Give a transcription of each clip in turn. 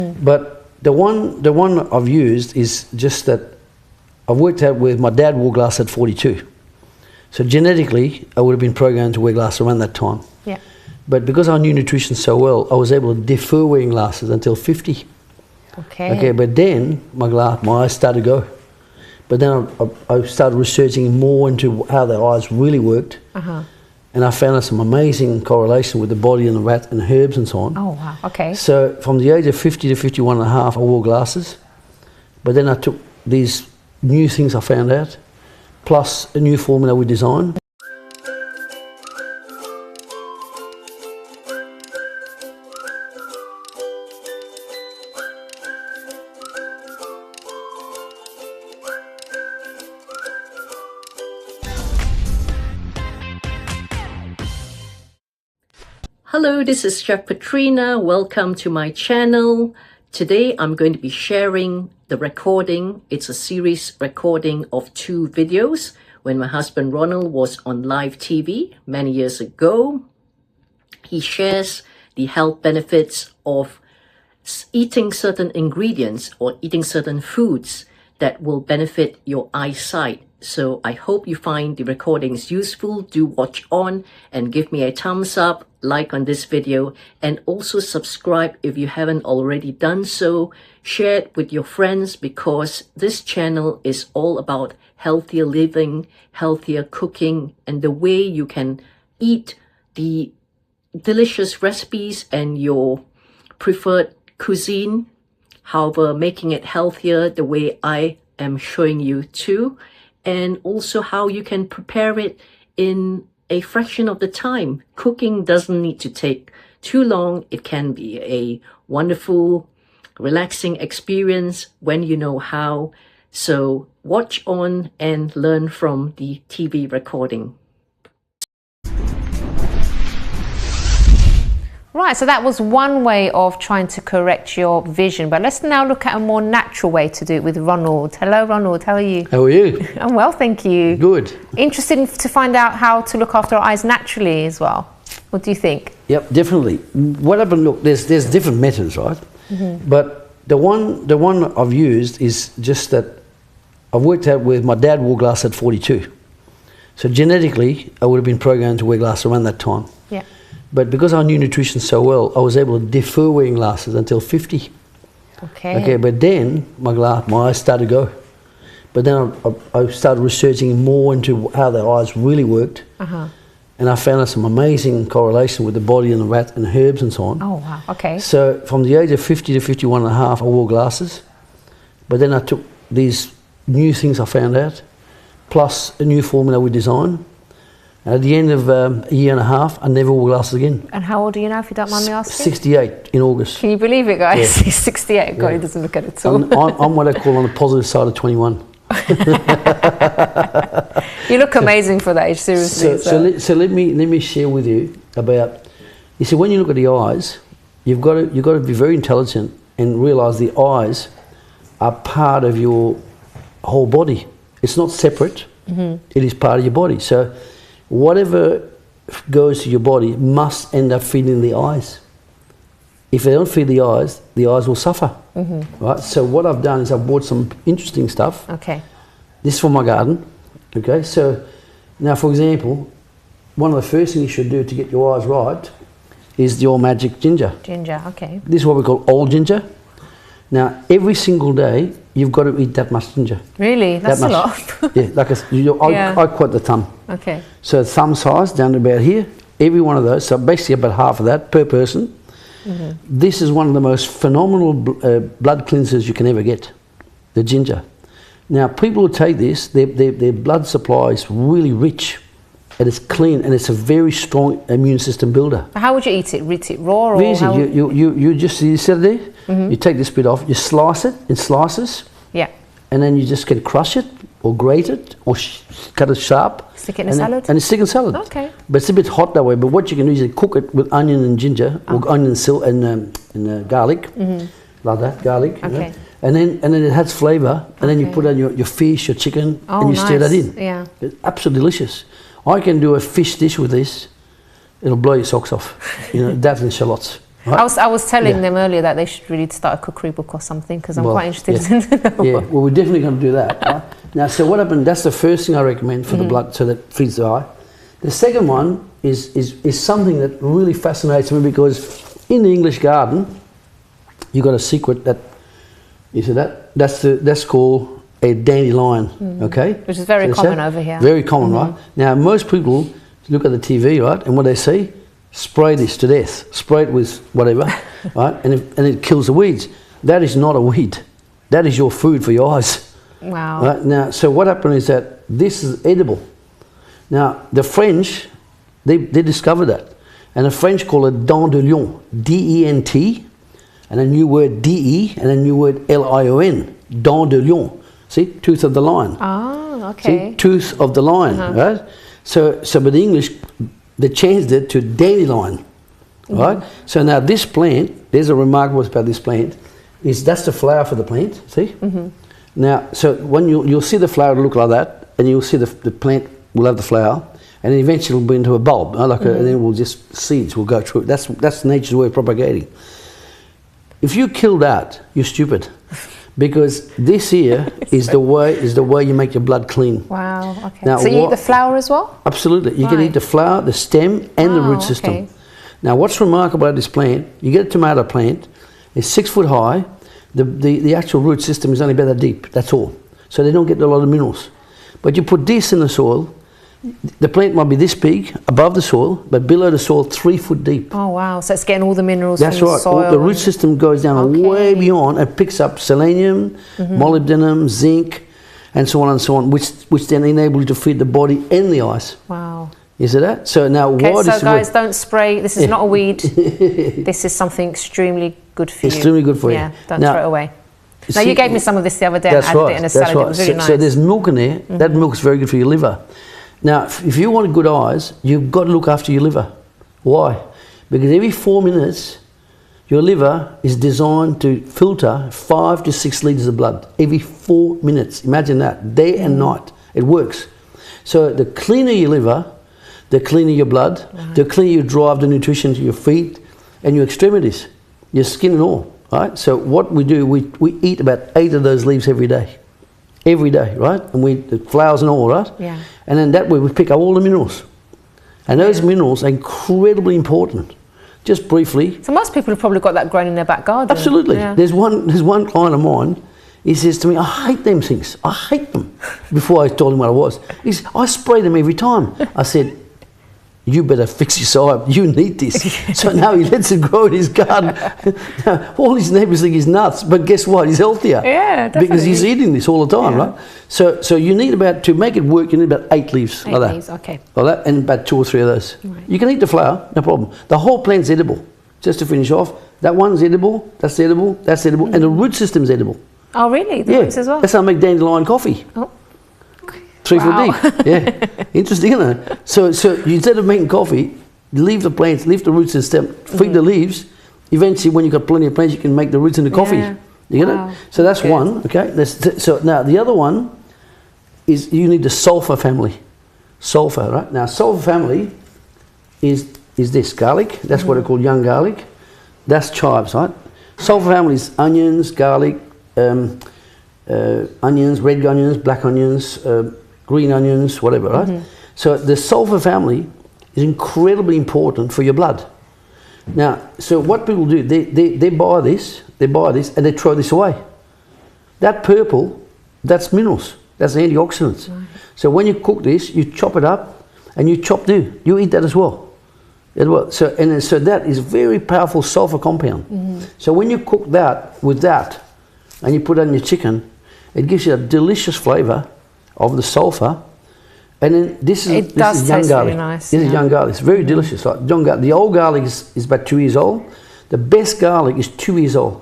But the one I've used is just that I've worked out with my dad wore glasses at 42. So genetically, I would have been programmed to wear glasses around that time. Yeah. But because I knew nutrition so well, I was able to defer wearing glasses until 50. Okay, but then my eyes started to go. But then I started researching more into how the eyes really worked. And I found some amazing correlation with the body and the rat and herbs and so on. Oh, wow, okay. So from the age of 50 to 51 and a half, I wore glasses. But then I took these new things I found out, plus a new formula we designed. Hello, this is Chef Petrina. Welcome to my channel. Today I'm going to be sharing the recording. It's a series recording of 2 videos when my husband Ronald was on live TV many years ago. He shares the health benefits of eating certain ingredients or eating certain foods that will benefit your eyesight. So I hope you find the recordings useful. Do watch on and give me a thumbs up, like on this video, and also subscribe if you haven't already done so. Share it with your friends because this channel is all about healthier living, healthier cooking, and the way you can eat the delicious recipes and your preferred cuisine. However, making it healthier the way I am showing you too. And also how you can prepare it in a fraction of the time. Cooking doesn't need to take too long. It can be a wonderful, relaxing experience when you know how. So watch on and learn from the TV recording. Right, so that was one way of trying to correct your vision. But let's now look at a more natural way to do it with Ronald. Hello, Ronald. How are you? How are you? I'm well, thank you. Good. Interested to find out how to look after our eyes naturally as well. What do you think? Yep, definitely. What I've been look, there's different methods, right? But the one I've used is just that I've worked out with my dad wore glasses at 42. So genetically, I would have been programmed to wear glasses around that time. Yeah. But because I knew nutrition so well, I was able to defer wearing glasses until 50. Okay, but then my eyes started to go. But then I started researching more into how the eyes really worked. And I found some amazing correlation with the body and the rat and herbs and so on. Oh, wow, okay. So from the age of 50 to 51 and a half, I wore glasses. But then I took these new things I found out, plus a new formula we designed. And at the end of a year and a half, I never wore glasses again. And how old are you now, if you don't mind me asking? 68 in August. Can you believe it, guys? Yeah. He's 68. God, he doesn't look at it at all. I'm what I call on the positive side of 21. You look amazing for that age, seriously. So let me share with you about. You see, when you look at the eyes, you've got to be very intelligent and realise the eyes are part of your whole body. It's not separate. It is part of your body. So whatever goes to your body must end up feeding the eyes. If they don't feed the eyes will suffer. Right? So what I've done is I've bought some interesting stuff. Okay. This is from my garden. Okay, so now for example, one of the first things you should do to get your eyes right is your magic ginger. Ginger, okay. This is what we call old ginger. Now every single day you've got to eat that much ginger. Really? That's a lot. Yeah, like I quote the thumb. Okay. So thumb size down to about here, every one of those, so basically about half of that per person. This is one of the most phenomenal blood cleansers you can ever get, the ginger. Now people who take this, their blood supply is really rich and it's clean and it's a very strong immune system builder. How would you eat it? Eat it raw or easy. You just, you set it there, you take this bit off, you slice it in slices. Yeah. And then you just can crush it or grate it or cut it sharp. Stick it in a salad? And stick in salad. Okay. But it's a bit hot that way. But what you can do is cook it with onion and ginger, or onion and garlic, like that, garlic. Okay. You know? And then it has flavour. And then you put on your fish, your chicken, and you stir that in. Yeah. It's absolutely delicious. I can do a fish dish with this. It'll blow your socks off. You know, that and shallots. Right? I was telling them earlier that they should really start a cookery book or something, because I'm quite interested in know. Yeah, well, we're definitely going to do that. Right? Now, so what happened, that's the first thing I recommend for the blood, so that feeds the eye. The second one is something that really fascinates me, because in the English garden, you got a secret that, you see that? That's called a dandelion, okay? Which is very common over here. Very common, right? Now, most people look at the TV, right, and what they see, spray this to death, spray it with whatever, right, and it kills the weeds. That is not a weed. That is your food for your eyes. Wow. Right? Now, so what happened is that this is edible. Now, the French, they discovered that, and the French call it Dandelion, D-E-N-T, and a new word D-E, and a new word L-I-O-N, Dandelion. See, tooth of the lion. Ah, okay. See, tooth of the lion, right? So but the English, they changed it to dandelion, right? So now this plant, there's a remarkable about this plant, is that's the flower for the plant, see? Now, so when you'll see the flower look like that, and you'll see the plant will have the flower, and then eventually it'll be into a bulb, and then it will just, seeds will go through. That's nature's way of propagating. If you kill that, you're stupid. Because this here is the way you make your blood clean. Wow, okay. Now, so you eat the flower as well? Absolutely. You can eat the flower, the stem, and the root system. Okay. Now, what's remarkable about this plant, you get a tomato plant, it's 6 foot high, the actual root system is only about that deep, that's all. So they don't get a lot of minerals. But you put this in the soil, the plant might be this big above the soil, but below the soil 3 foot deep. Oh wow, so it's getting all the minerals That's from right. the soil. The root system goes down way beyond and picks up selenium, molybdenum, zinc, and so on, which then enable you to feed the body and the eyes. Wow. You see that? So now what so is guys, don't spray. This is not a weed. This is something extremely good for you. Extremely good for you. Yeah, don't Now, throw it away. Now you gave me some of this the other day and added it in a salad. It was really nice. So there's milk in there. That milk is very good for your liver. Now, if you want good eyes, you've got to look after your liver. Why? Because every 4 minutes, your liver is designed to filter 5 to 6 litres of blood. Every 4 minutes. Imagine that. Day and night. It works. So the cleaner your liver, the cleaner your blood, the cleaner you drive the nutrition to your feet and your extremities, your skin and all. Right? So what we do, we eat about 8 of those leaves every day. Every day, right? And the flowers and all, right? Yeah. And then that way we pick up all the minerals. And those minerals are incredibly important. Just briefly. So most people have probably got that growing in their back garden. Absolutely. Yeah. There's one client of mine, he says to me, I hate them things. I hate them. Before I told him what it was. He said, I spray them every time. I said, you better fix your side. You need this. So now he lets it grow in his garden. Now, all his neighbours think he's nuts, but guess what? He's healthier. Yeah, definitely. Because he's eating this all the time, right? So you need to make it work, you need about 8 leaves. 8 like that. leaves, okay. Like that, and about 2 or 3 of those. Right. You can eat the flower, no problem. The whole plant's edible. Just to finish off, that one's edible, that's edible, and the root system's edible. Oh really? The roots as well? That's how I make dandelion coffee. Oh. 3 foot deep. Yeah. Interesting, isn't it? So you, instead of making coffee, leave the plants, leave the root system, feed the leaves. Eventually, when you've got plenty of plants, you can make the roots into coffee. Yeah. You get it? So that's one, okay? So now the other one is you need the sulfur family. Sulfur, right? Now sulfur family is this garlic. That's what I call young garlic. That's chives, right? Sulfur family is onions, garlic, onions, red onions, black onions, green onions, whatever, right? So the sulfur family is incredibly important for your blood. Now, so what people do, they buy this, and they throw this away. That purple, that's minerals, that's antioxidants. Right. So when you cook this, you chop it up, and you you eat that as well. So that is a very powerful sulfur compound. So when you cook that with that, and you put it on your chicken, it gives you a delicious flavour of the sulfur. And then this is young garlic. Really nice. This is young garlic. It's very delicious. Like young garlic. The old garlic is about 2 years old. The best garlic is 2 years old.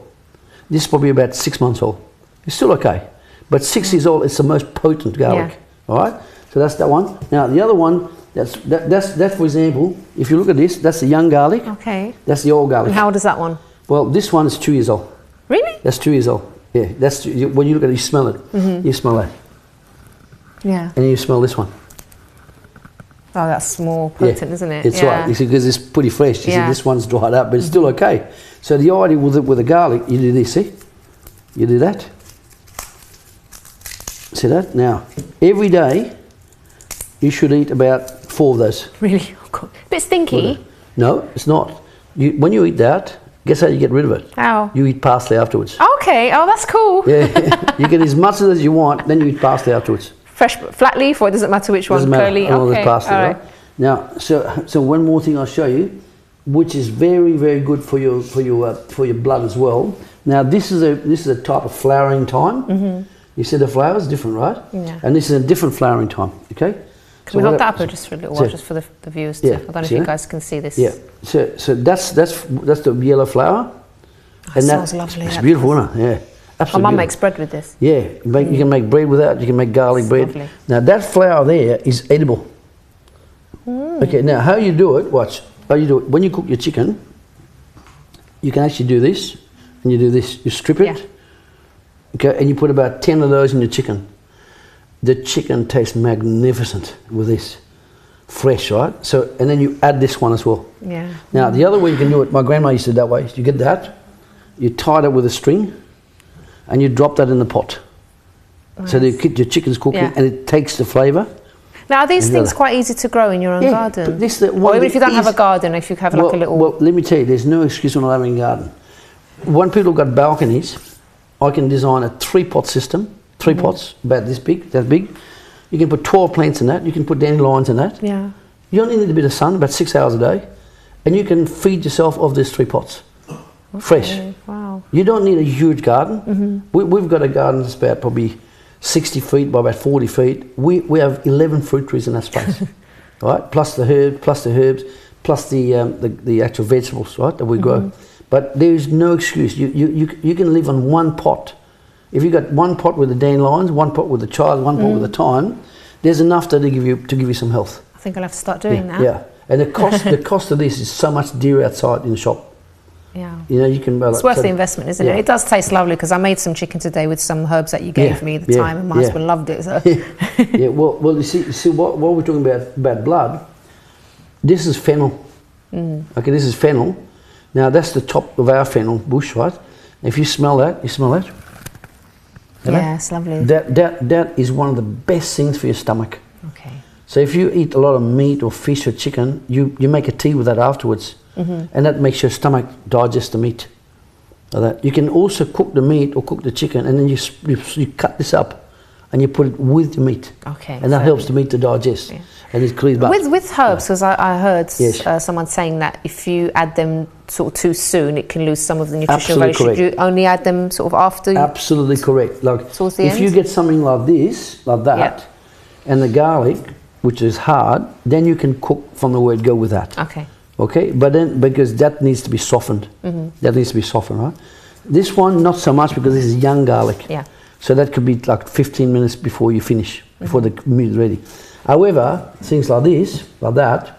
This is probably about 6 months old. It's still okay, but 6 years old, it's the most potent garlic. Yeah. All right. So that's that one. Now the other one, that's for example, if you look at this, that's the young garlic. Okay. That's the old garlic. And how old is that one? Well, this one is 2 years old. Really? That's 2 years old. Yeah. That's when you look at it, you smell it. You smell that. Yeah. And you smell this one. Oh, that's more potent, isn't it? It's right. You see, because it's pretty fresh. You see, this one's dried up, but it's still okay. So the idea with the garlic, you do this, see? You do that. See that? Now, every day, you should eat about 4 of those. Really? Oh, God. Bit stinky? No, it's not. When you eat that, guess how you get rid of it? How? You eat parsley afterwards. Okay. Oh, that's cool. Yeah, you get as much as you want, then you eat parsley afterwards. Fresh flat leaf, or it doesn't matter which one? Doesn't matter. Curly? Okay. Parsley, all right. Now, so one more thing I'll show you, which is very, very good for your blood as well. Now, this is a type of flowering time. Mm-hmm. You see the flowers different, right? Yeah. And this is a different flowering time. Okay. Can we hold that up just for a little while, just for the viewers? I don't know if you guys can see this. Yeah. So that's the yellow flower. Oh, and it smells lovely. It's beautiful, isn't it? Yeah. Absolutely. My mum makes bread with this. Yeah. You can make bread with that. You can make garlic bread. Lovely. Now that flower there is edible. Okay. Now how you do it? Watch. How you do it? When you cook your chicken, you can actually do this, and you do this. You strip it. Yeah. Okay, and you put about 10 of those in your chicken. The chicken tastes magnificent with this, fresh, right? So, and then you add this one as well. Yeah. Now, the other way you can do it, my grandma used to do it that way. You get that, you tie it with a string, and you drop that in the pot. Nice. So you keep your chicken's cooking, and it takes the flavour. Now, are these things quite easy to grow in your own garden? But this, or even if you don't have a garden, if you have like a little... Well, let me tell you, there's no excuse for not having a garden. When people got balconies, I can design a 3-pot system, 3 pots, about this big, that big. You can put 12 plants in that. You can put dandelions in that. Yeah. You only need a bit of sun, about 6 hours a day, and you can feed yourself of these 3 pots, fresh. Wow. You don't need a huge garden. We've got a garden that's about probably 60 feet by about 40 feet. We have 11 fruit trees in that space, right? Plus the herbs, plus the actual vegetables, right, that we grow. But there is no excuse. You can live on 1 pot. If you got 1 pot with the dandelions, 1 pot with the chives, 1 pot with the thyme, there's enough there to give you some health. I think I'll have to start doing that. Yeah, and the cost of this is so much dearer outside in the shop. Yeah. You know, you can. It's worth the investment, isn't it? It does taste lovely because I made some chicken today with some herbs that you gave me, the thyme, and my husband loved it. So. Yeah. Well, you see what we're talking about blood. This is fennel. Okay, this is fennel. Now that's the top of our fennel bush, right? If you smell that, Yeah, it's lovely. That is one of the best things for your stomach. Okay. So if you eat a lot of meat or fish or chicken, you make a tea with that afterwards, and that makes your stomach digest the meat. Like that. You can also cook the meat or cook the chicken, and then you cut this up, and you put it with the meat. Okay. And that helps the meat to digest, and it clears back. With herbs, because I heard someone saying that if you add them sort of too soon, it can lose some of the nutritional value. Should you only add them sort of after? Absolutely correct. Like towards the if end? You get something like this, like that, and the garlic, which is hard, then you can cook from the word go with that. Okay. Okay, but then because that needs to be softened, that needs to be softened, right? This one not so much because this is young garlic. Yeah. So that could be like 15 minutes before you finish, before the meat is ready. However, things like this, like that,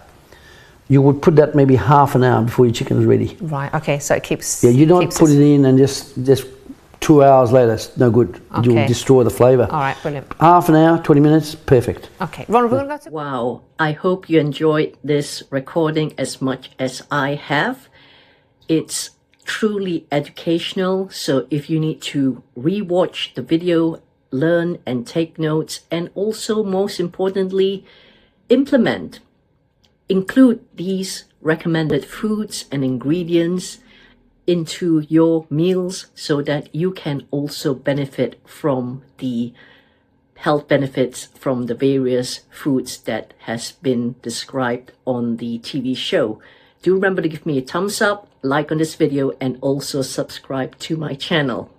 you would put that maybe half an hour before your chicken is ready. Right. Okay. So it keeps. Yeah. You don't put it in and just 2 hours later. It's no good. Okay. You will destroy the flavour. All right. Brilliant. Half an hour, 20 minutes, perfect. Okay. Ron, we're going to go to. Wow. I hope you enjoyed this recording as much as I have. It's truly educational. So if you need to rewatch the video, learn and take notes, and also most importantly, include these recommended foods and ingredients into your meals so that you can also benefit from the health benefits from the various foods that has been described on the TV show. Do remember to give me a thumbs up, like on this video, and also subscribe to my channel.